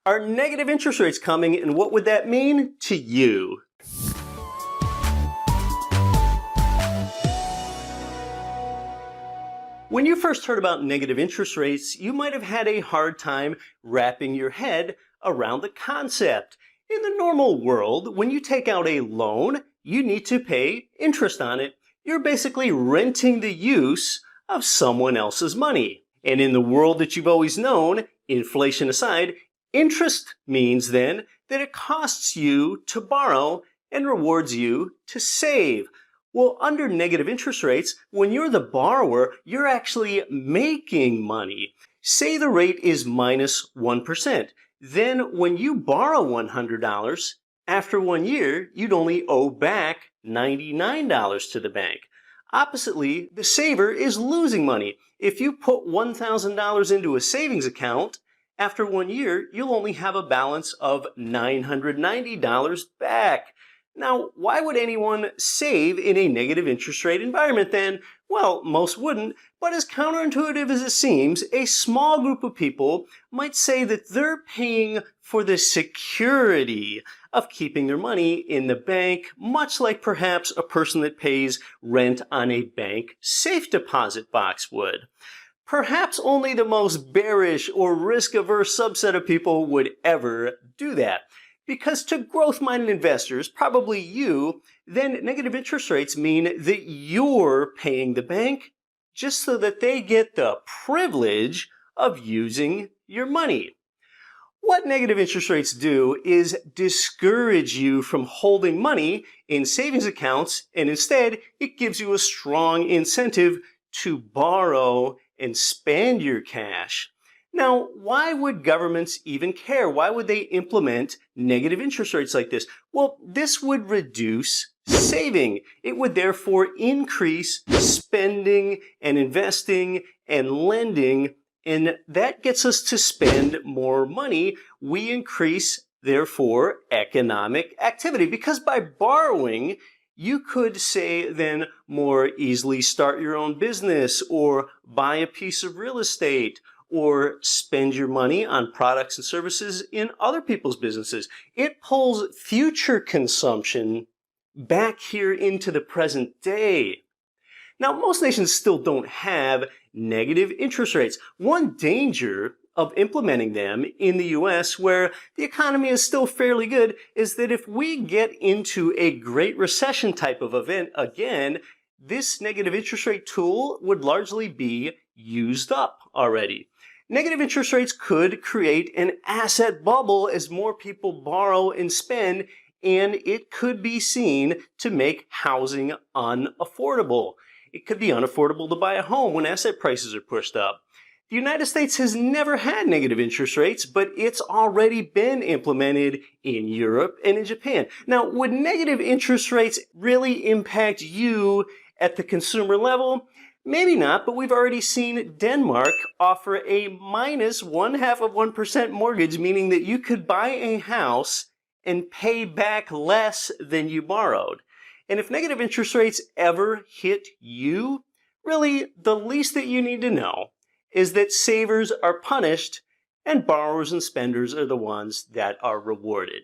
Are negative interest rates coming, and what would that mean to you? When you first heard about negative interest rates, you might have had a hard time wrapping your head around the concept. In the normal world, when you take out a loan, you need to pay interest on it. You're basically renting the use of someone else's money. And in the world that you've always known, inflation aside, interest means then that it costs you to borrow and rewards you to save. Well, under negative interest rates, when you're the borrower, you're actually making money. Say the rate is minus 1%. Then when you borrow $100, after 1 year, you'd only owe back $99 to the bank. Oppositely, the saver is losing money. If you put $1,000 into a savings account, after 1 year, you'll only have a balance of $990 back. Now, why would anyone save in a negative interest rate environment then? Well, most wouldn't, but as counterintuitive as it seems, a small group of people might say that they're paying for the security of keeping their money in the bank, much like perhaps a person that pays rent on a bank safe deposit box would. Perhaps only the most bearish or risk-averse subset of people would ever do that. Because to growth-minded investors, probably you, then negative interest rates mean that you're paying the bank just so that they get the privilege of using your money. What negative interest rates do is discourage you from holding money in savings accounts, and instead it gives you a strong incentive to borrow and spend your cash. Now, why would governments even care? Why would they implement negative interest rates like this? Well, this would reduce saving. It would therefore increase spending and investing and lending, and that gets us to spend more money. We increase, therefore, economic activity, because by borrowing, you could say then more easily start your own business or buy a piece of real estate or spend your money on products and services in other people's businesses. It pulls future consumption back here into the present day. Now, most nations still don't have negative interest rates. One danger of implementing them in the US, where the economy is still fairly good, is that if we get into a Great Recession type of event again, this negative interest rate tool would largely be used up already. Negative interest rates could create an asset bubble as more people borrow and spend, and it could be seen to make housing unaffordable. It could be unaffordable to buy a home when asset prices are pushed up. The United States has never had negative interest rates, but it's already been implemented in Europe and in Japan. Now, would negative interest rates really impact you at the consumer level? Maybe not, but we've already seen Denmark offer a minus 0.5% mortgage, meaning that you could buy a house and pay back less than you borrowed. And if negative interest rates ever hit you, really the least that you need to know is that savers are punished and borrowers and spenders are the ones that are rewarded.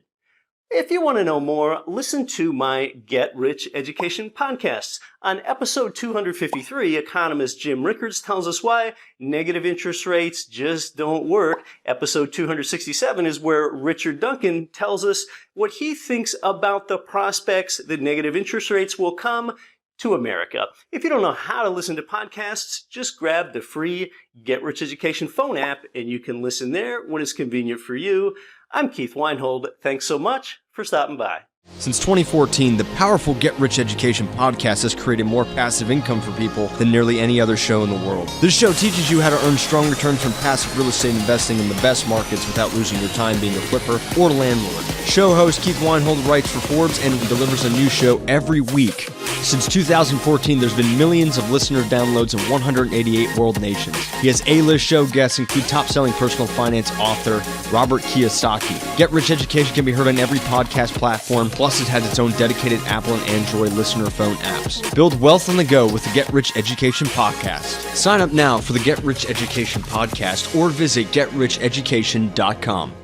If you want to know more, listen to my Get Rich Education podcasts. On episode 253, economist Jim Rickards tells us why negative interest rates just don't work. Episode 267 is where Richard Duncan tells us what he thinks about the prospects that negative interest rates will come to America. If you don't know how to listen to podcasts, just grab the free Get Rich Education phone app and you can listen there when it's convenient for you. I'm Keith Weinhold. Thanks so much for stopping by. Since 2014, the powerful Get Rich Education podcast has created more passive income for people than nearly any other show in the world. This show teaches you how to earn strong returns from passive real estate investing in the best markets without losing your time being a flipper or landlord. Show host Keith Weinhold writes for Forbes and delivers a new show every week. Since 2014, there's been millions of listener downloads in 188 world nations. He has A-list show guests include top-selling personal finance author Robert Kiyosaki. Get Rich Education can be heard on every podcast platform, plus it has its own dedicated Apple and Android listener phone apps. Build wealth on the go with the Get Rich Education podcast. Sign up now for the Get Rich Education podcast or visit GetRichEducation.com.